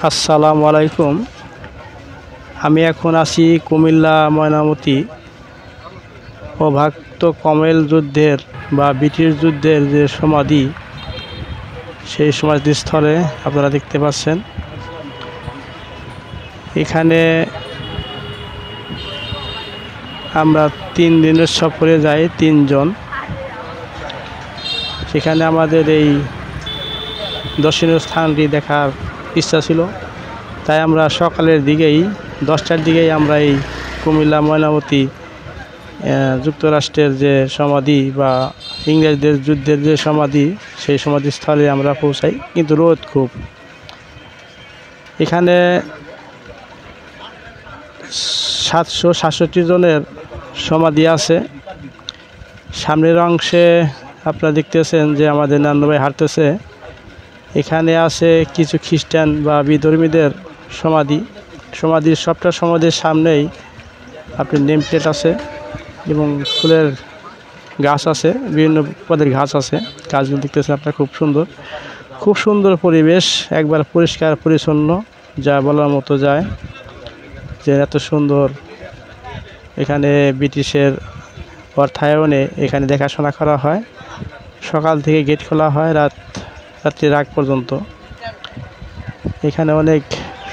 আসসালামু আলাইকুম। আমি এখন আছি কুমিল্লা ময়নামতি অভ্যাক্ত কমেল যুদ্ধের বা ব্রিটিশ যুদ্ধের যে সমাধি, সেই সমাধিস্থলে আপনারা দেখতে পাচ্ছেন। এখানে আমরা 3 দিনের সফরে যাই, 3 জন। সেখানে আমাদের এই দর্শনীয় স্থানটি দেখার ইচ্ছা ছিল, তাই আমরা সকালের দিকেই 10টার দিকেই আমরা এই কুমিল্লা ময়নামতি যুক্তরাষ্ট্রের যে সমাধি বা ইংরেজদের যুদ্ধের যে সমাধি, সেই সমাধিস্থলে আমরা পৌঁছাই। কিন্তু রোদ খুব। এখানে 767 জনের সমাধি আছে। সামনের অংশে আপনারা দেখতেছেন যে আমাদের নান্নু ভাই হাঁটতেছে। এখানে আছে কিছু খ্রিস্টান বা বিধর্মীদের সমাধির সমাধির সামনেই আপনার নেম প্লেট আছে এবং ফুলের গাছ আছে, বিভিন্ন পদের গাছ আছে। গাছগুলো দেখতেছেন আপনারা, খুব সুন্দর পরিবেশ, একবার পরিষ্কার পরিচ্ছন্ন, যা বলার মতো যায় যে এত সুন্দর। এখানে ব্রিটিশের অর্থায়নে এখানে দেখাশোনা করা হয়। সকাল থেকে গেট খোলা হয় রাত্রির আগ পর্যন্ত। এখানে অনেক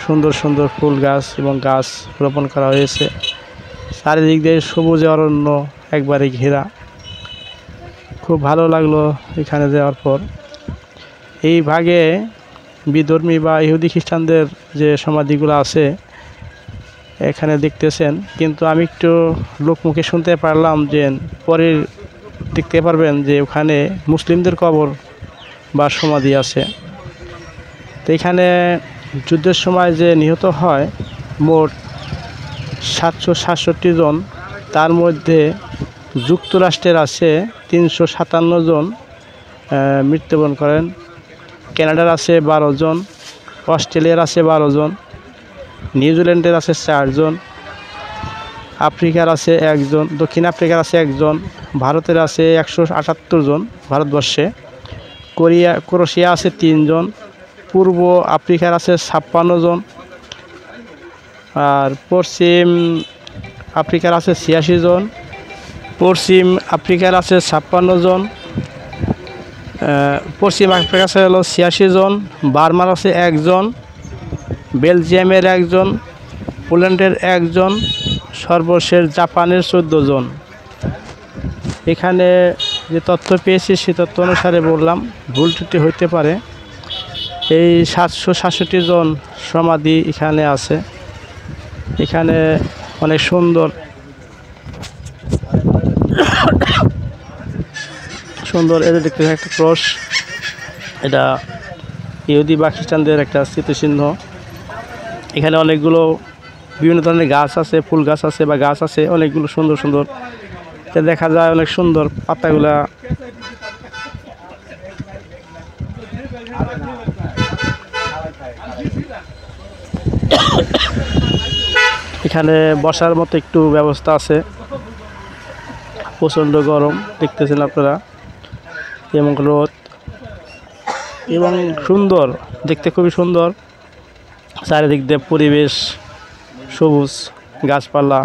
সুন্দর সুন্দর ফুল গাছ এবং গাছ রোপণ করা হয়েছে। চারিদিক দিয়ে সবুজে অরণ্য একবারে ঘেরা। খুব ভালো লাগলো এখানে যাওয়ার পর। এই ভাগে বিধর্মী বা ইহুদি খ্রিস্টানদের যে সমাধিগুলো আছে এখানে দেখতেছেন, কিন্তু আমি একটু লোকমুখে শুনতে পারলাম যে পরে দেখতে পারবেন যে ওখানে মুসলিমদের কবর বা সমাধি আছে। তো এখানে যুদ্ধের সময় যে নিহত হয় মোট 767 জন, তার মধ্যে যুক্তরাষ্ট্রের আছে 357 জন মৃত্যুবরণ করেন। কানাডার আছে 12 জন, অস্ট্রেলিয়ার আছে 12 জন, নিউজিল্যান্ডের আছে 4 জন, আফ্রিকার আছে 1 জন, দক্ষিণ আফ্রিকার আছে 1 জন, ভারতের আছে 178 জন ভারতবর্ষে, ক্রোয়েশিয়া আছে 3 জন, পূর্ব আফ্রিকার আছে 56 জন, আর পশ্চিম আফ্রিকার আছে 86 জন, পশ্চিম আফ্রিকার আছে 56 জন, পশ্চিম আফ্রিকার আছে হলো 86 জন, বার্মার আছে 1 জন, বেলজিয়ামের 1 জন, পোল্যান্ডের 1 জন, সর্বশেষ জাপানের 14 জন। এখানে যে তথ্য পেয়েছি সে তথ্য অনুসারে বললাম, ভুল ত্রুটি হইতে পারে। এই 767 জন সমাধি এখানে আছে। এখানে অনেক সুন্দর এটা দেখতে একটা ক্রস, এটা ইহুদি বা খ্রিস্টানদের একটা স্মৃতিচিহ্ন। এখানে অনেকগুলো বিভিন্ন ধরনের গাছ আছে, ফুল গাছ আছে বা গাছ আছে, অনেকগুলো সুন্দর দেখা যায়, অনেক সুন্দর পাতাগুলা। এখানে বসার মতো একটু ব্যবস্থা আছে। প্রচণ্ড গরম দেখতেছেন আপনারা এবং রোদ, এবং সুন্দর দেখতে, খুবই সুন্দর। চারিদিক দিয়ে পরিবেশ সবুজ, গাছপালা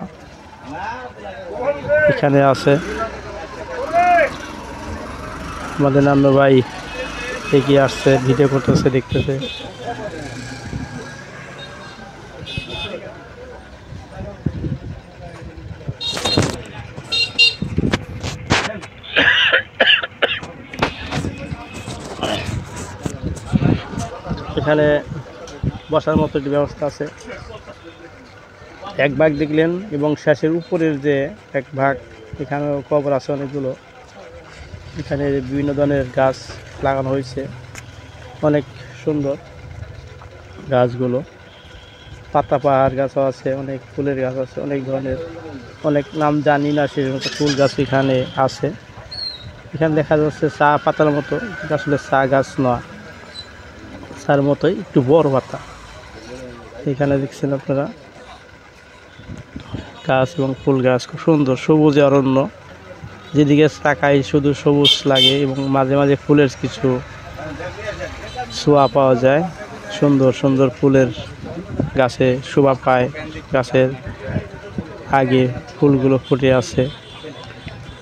এখানে আছে। আমাদের নান্নু ভাই এগিয়ে আসছে, ভিডিও করতেছে, দেখতেছে। এখানে বসার মতো একটি ব্যবস্থা আছে। এক ভাগ দেখলেন এবং শেষের উপরের যে এক ভাগ, এখানেও কবর আছে অনেকগুলো। এখানে বিভিন্ন ধরনের গাছ লাগানো হয়েছে, অনেক সুন্দর গাছগুলো। পাতাবাহার গাছও আছে, অনেক ফুলের গাছ আছে, অনেক ধরনের, অনেক নাম জানি না সেই মতো ফুল গাছ এখানে আছে। এখানে দেখা যাচ্ছে চা পাতার মতো, আসলে চা গাছ নয়, চার মতোই একটু বড় পাতা। এখানে দেখছেন আপনারা গাছ এবং ফুল গাছ, খুব সুন্দর সবুজে অরণ্য। যেদিকে তাকাই শুধু সবুজ লাগে এবং মাঝে মাঝে ফুলের কিছু ছোঁয়া পাওয়া যায়। সুন্দর সুন্দর ফুলের গাছে শোভা পায়, গাছের আগে ফুলগুলো ফুটে আছে।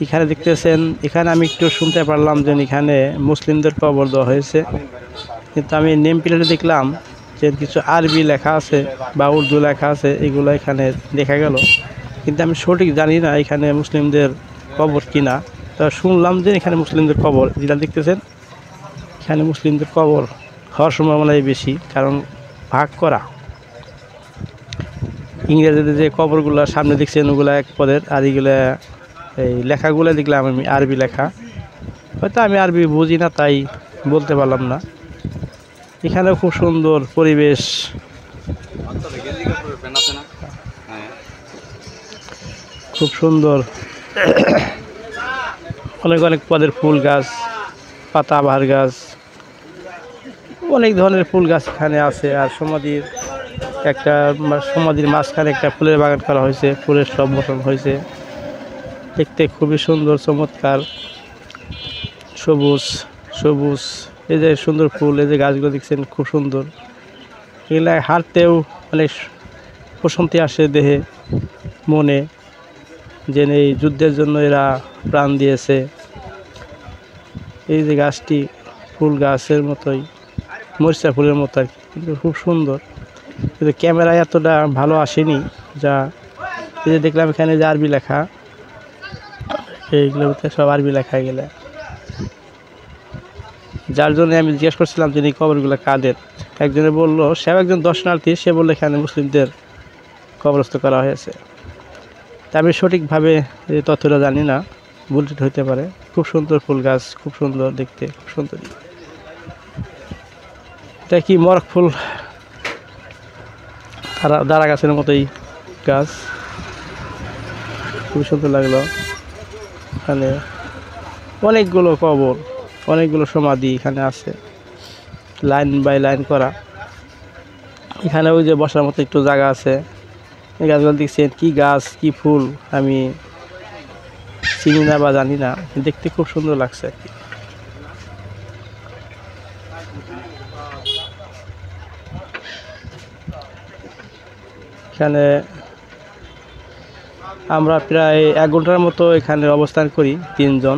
এখানে দেখতেছেন, এখানে আমি একটু শুনতে পারলাম যে এখানে মুসলিমদের কবর দেওয়া হয়েছে, কিন্তু আমি নেম প্লেটে দেখলাম যে কিছু আরবি লেখা আছে বা উর্দু লেখা আছে, এগুলো এখানে দেখা গেল, কিন্তু আমি সঠিক জানি না এখানে মুসলিমদের কবর কিনা। তা শুনলাম যে এখানে মুসলিমদের কবর, যেটা দেখতেছেন এখানে মুসলিমদের কবর হওয়ার সম্ভাবনাই বেশি, কারণ ভাগ করা। ইংরেজিদের যে কবরগুলো সামনে দেখছেন ওগুলো এক পদের, আর এইগুলা এই লেখাগুলো দেখলাম আমি আরবি লেখা, হয়তো আমি আরবি বুঝি না তাই বলতে পারলাম না। এখানেও খুব সুন্দর পরিবেশ, খুব সুন্দর অনেক অনেক পদের ফুল গাছ, পাতাবাহার গাছ, অনেক ধরনের ফুল গাছ এখানে আছে। আর সমাধির মাঝখানে একটা ফুলের বাগান করা হয়েছে, ফুলের সব বসানো হয়েছে, দেখতে খুবই সুন্দর চমৎকার, সবুজ সবুজ। এই যে সুন্দর ফুল, এই যে গাছগুলো দেখছেন খুব সুন্দর, এগুলা হাঁটতেও অনেক প্রশান্তি আসে দেহে মনে, যে এই যুদ্ধের জন্য এরা প্রাণ দিয়েছে। এই যে গাছটি ফুল গাছের মতোই, মরিচা ফুলের মতো আর কি, কিন্তু খুব সুন্দর, কিন্তু ক্যামেরায় এতটা ভালো আসেনি। যা এই যে দেখলাম এখানে যে আরবি লেখা, এইগুলোর মধ্যে সব আরবি লেখা গেলে, যার জন্য আমি জিজ্ঞেস করছিলাম যে এই কবরগুলো কাদের। একজনে বললো, সেও একজন দর্শনার্থী, সে বললো এখানে মুসলিমদের কবরস্থ করা হয়েছে। তা আমি সঠিকভাবে এই তথ্যটা জানি না, ভুল হইতে পারে। খুব সুন্দর ফুল গাছ, খুব সুন্দর দেখতে, খুব সুন্দর। এটা কি মরক ফুল, দাঁড়া গাছের মতোই গাছ, খুব সুন্দর লাগলো। এখানে অনেকগুলো কবর, অনেকগুলো সমাধি এখানে আছে, লাইন বাই লাইন করা। এখানে ওই যে বসার মতো একটু জায়গা আছে। এই গাছগুলো দেখছেন কি গাছ কি ফুল আমি চিনি না বা জানি না, দেখতে খুব সুন্দর লাগছে আর কি। এখানে আমরা প্রায় 1 ঘন্টার মতো এখানে অবস্থান করি, 3 জন,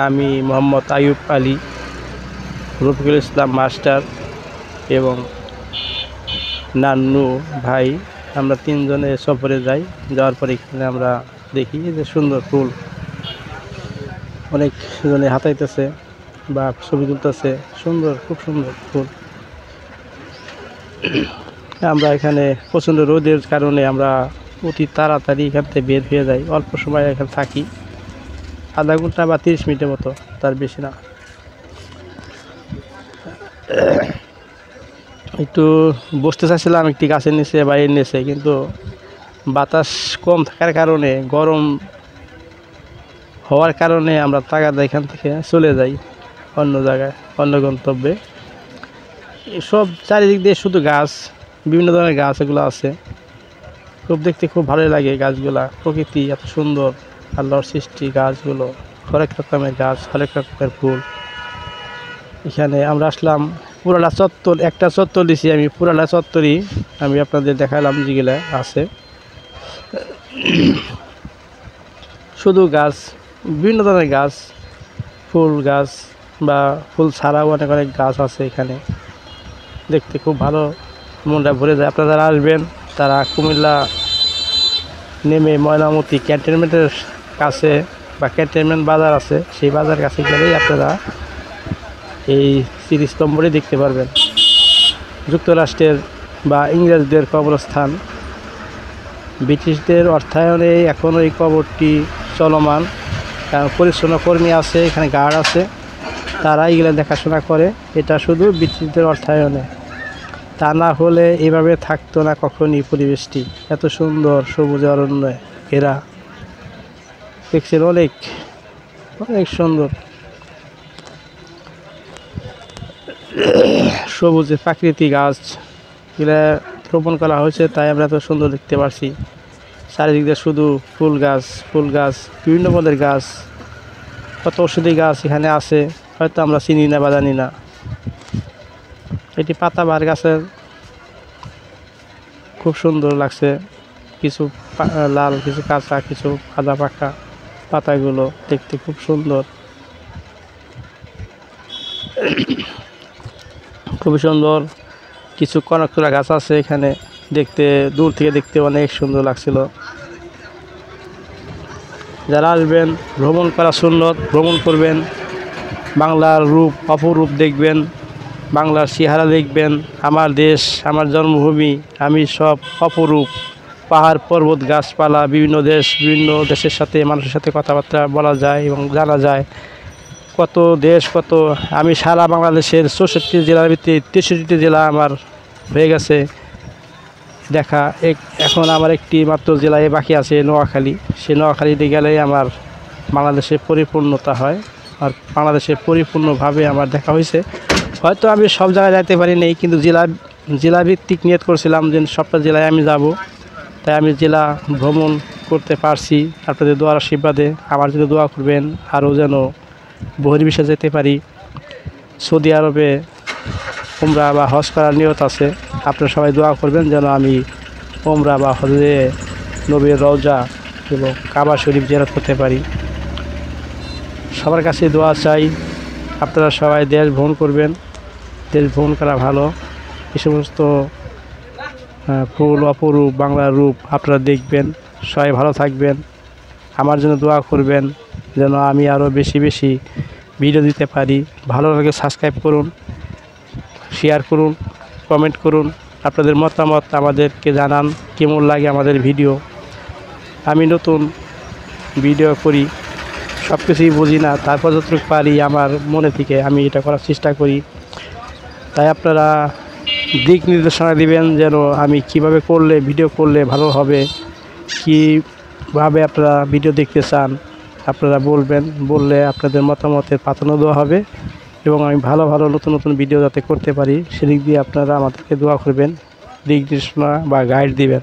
আমি মোহাম্মদ আইয়ুব আলী, রফিকুল ইসলাম মাস্টার এবং নান্নু ভাই। আমরা 3 জনে সফরে যাই। যাওয়ার পরে এখানে আমরা দেখি যে সুন্দর ফুল, অনেক জনে হাতাইতেছে বা ছবি তুলতেছে, সুন্দর, খুব সুন্দর ফুল। আমরা এখানে প্রচণ্ড রোদের কারণে আমরা অতি তাড়াতাড়ি এখান থেকে বের হয়ে যাই, অল্প সময় এখানে থাকি, আধা ঘন্টা বা 30 মিনিটের মতো, তার বেশি না। একটু বসতে চাইছিলাম একটি গাছের নিচে বা এর নিচে, কিন্তু বাতাস কম থাকার কারণে, গরম হওয়ার কারণে আমরা তাগাদা এখান থেকে চলে যাই অন্য জায়গায়, অন্য গন্তব্যে। সব চারিদিক দিয়ে শুধু গাছ, বিভিন্ন ধরনের গাছ এগুলো আছে, খুব দেখতে খুব ভালো লাগে গাছগুলা। প্রকৃতি এত সুন্দর, আল্লাহর সৃষ্টি গাছগুলো, হরেক রকমের গাছ, হরেক রকমের ফুল। এখানে আমরা আসলাম পুরালা চত্বর, একটা চত্বর দিছি আমি, পুরালা চত্বরই আমি আপনাদের দেখালাম যেগুলো আছে, শুধু গাছ, বিভিন্ন ধরনের গাছ, ফুল গাছ বা ফুল ছাড়াও অনেক অনেক গাছ আছে এখানে, দেখতে খুব ভালো, মনটা ভরে যায়। আপনারা যারা আসবেন তারা কুমিল্লা নেমে ময়নামতি ক্যান্টনমেন্টের কাছে বা ক্যান্টনমেন্ট বাজার আছে, সেই বাজার কাছে গেলেই আপনারা এই স্মৃতিস্তম্ভটি দেখতে পারবেন। যুক্তরাষ্ট্রের বা ইংরেজদের কবরস্থান, ব্রিটিশদের অর্থায়নে এখনও এই কবরটি চলমান, কারণ পরিচ্ছন্ন কর্মী আছে এখানে, গার্ড আছে, তারা এগুলো দেখাশোনা করে। এটা শুধু ব্রিটিশদের অর্থায়নে, তা না হলে এভাবে থাকতো না কখনই পরিবেশটি। এত সুন্দর সবুজ অরণ্যে ঘেরা, দেখছেন, অনেক অনেক সুন্দর সবুজে প্রাকৃতিক গাছ এগুলা রোপণ করা হয়েছে, তাই আমরা এত সুন্দর দেখতে পারছি। চারিদিক দিয়ে শুধু ফুল গাছ, ফুল গাছ, বিভিন্ন পদের গাছ, কত ঔষধি গাছ এখানে আছে, হয়তো আমরা চিনি না বা জানি না। এটি পাতাবাহার গাছের, খুব সুন্দর লাগছে, কিছু লাল, কিছু কাঁচা, কিছু আদা পাকা, পাতাগুলো দেখতে খুব সুন্দর, খুবই সুন্দর। কিছু কনকতলা গাছ আছে এখানে, দেখতে দূর থেকে দেখতে অনেক সুন্দর লাগছিল। যারা আসবেন, ভ্রমণ করা সুন্নত, ভ্রমণ করবেন, বাংলার রূপ অপরূপ দেখবেন, বাংলার চেহারা দেখবেন। আমার দেশ, আমার জন্মভূমি, আমি সব অপরূপ, পাহাড় পর্বত গাছপালা, বিভিন্ন দেশ, বিভিন্ন দেশের সাথে মানুষের সাথে কথাবার্তা বলা যায় এবং জানা যায়। কত দেশ, কত, আমি সারা বাংলাদেশের 64 জেলার ভিতরে 63টি জেলা আমার হয়ে গেছে দেখা। এখন আমার একটি মাত্র জেলায় বাকি আছে, নোয়াখালী। সেই নোয়াখালীতে গেলেই আমার বাংলাদেশের পরিপূর্ণতা হয়, আর বাংলাদেশের পরিপূর্ণভাবে আমার দেখা হয়েছে। হয়তো আমি সব জায়গায় যাইতে পারিনি, কিন্তু জেলাভিত্তিক নিয়ত করেছিলাম যে সবটা জেলায় আমি যাব। তাই আমি জেলা ভ্রমণ করতে পারছি আপনাদের দোয়ার আশীর্বাদে। আমার যদি দোয়া করবেন আরও যেন বহির্বিশ্বে যেতে পারি। সৌদি আরবে উমরা বা হজ করার নিয়ত আছে, আপনারা সবাই দোয়া করবেন যেন আমি উমরা বা হজে নবীর রওজা এবং কাবা শরীফ জিয়ারত করতে পারি। সবার কাছে দোয়া চাই, আপনারা সবাই দেশ ভ্রমণ করবেন। দেশ ভ্রমণ করা ভালো। এই সমস্ত ফুল অপরূপ বাংলার রূপ আপনারা দেখবেন। সবাই ভালো থাকবেন, আমার জন্য দোয়া করবেন যেন আমি আরও বেশি বেশি ভিডিও দিতে পারি। ভালো লাগে সাবস্ক্রাইব করুন, শেয়ার করুন, কমেন্ট করুন, আপনাদের মতামত আমাদেরকে জানান কেমন লাগে আমাদের ভিডিও। আমি নতুন ভিডিও করি, সব কিছুই বুঝি না, তারপর যতটুকু পারি আমার মনে থেকে আমি এটা করার চেষ্টা করি। তাই আপনারা দিক নির্দেশনা দিবেন যেন আমি কিভাবে করলে, ভিডিও করলে ভালো হবে, কীভাবে আপনারা ভিডিও দেখতে চান আপনারা বলবেন। বললে আপনাদের মতামতের প্রাধান্য দেওয়া হবে এবং আমি ভালো ভালো নতুন নতুন ভিডিও যাতে করতে পারি সেদিক দিয়ে আপনারা আমাদেরকে দোয়া করবেন, দিক নির্দেশনা বা গাইড দিবেন।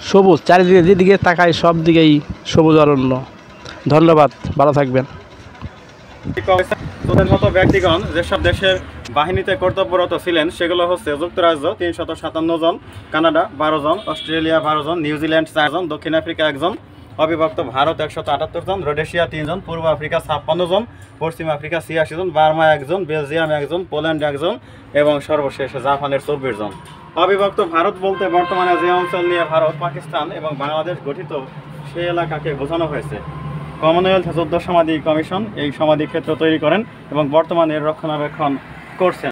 সবুজ চারিদিকে, যেদিকে তাকাই সব দিকেই সবুজ অরণ্য। ধন্যবাদ, ভালো থাকবেন। তোদের মতো ব্যক্তিগণ যেসব দেশের বাহিনীতে কর্তব্যরত ছিলেন সেগুলো হচ্ছে যুক্তরাজ্য 357 জন, কানাডা 12 জন, অস্ট্রেলিয়া 12 জন, নিউজিল্যান্ড 4 জন, দক্ষিণ আফ্রিকা 1 জন, অবিভক্ত ভারত 178 জন, রোডেশিয়া 3 জন, পূর্ব আফ্রিকা 56 জন, পশ্চিম আফ্রিকা 86 জন, বার্মা 1 জন, বেলজিয়াম 1 জন, পোল্যান্ড 1 জন এবং সর্বশেষ জাপানের 24 জন। অবিভক্ত ভারত বলতে বর্তমানে যে অঞ্চল নিয়ে ভারত, পাকিস্তান এবং বাংলাদেশ গঠিত সেই এলাকাকে বোঝানো হয়েছে। কমনওয়েলথ যুদ্ধ সমাধি কমিশন এই সমাধি ক্ষেত্র তৈরি করেন এবং বর্তমানে এর রক্ষণাবেক্ষণ করছেন।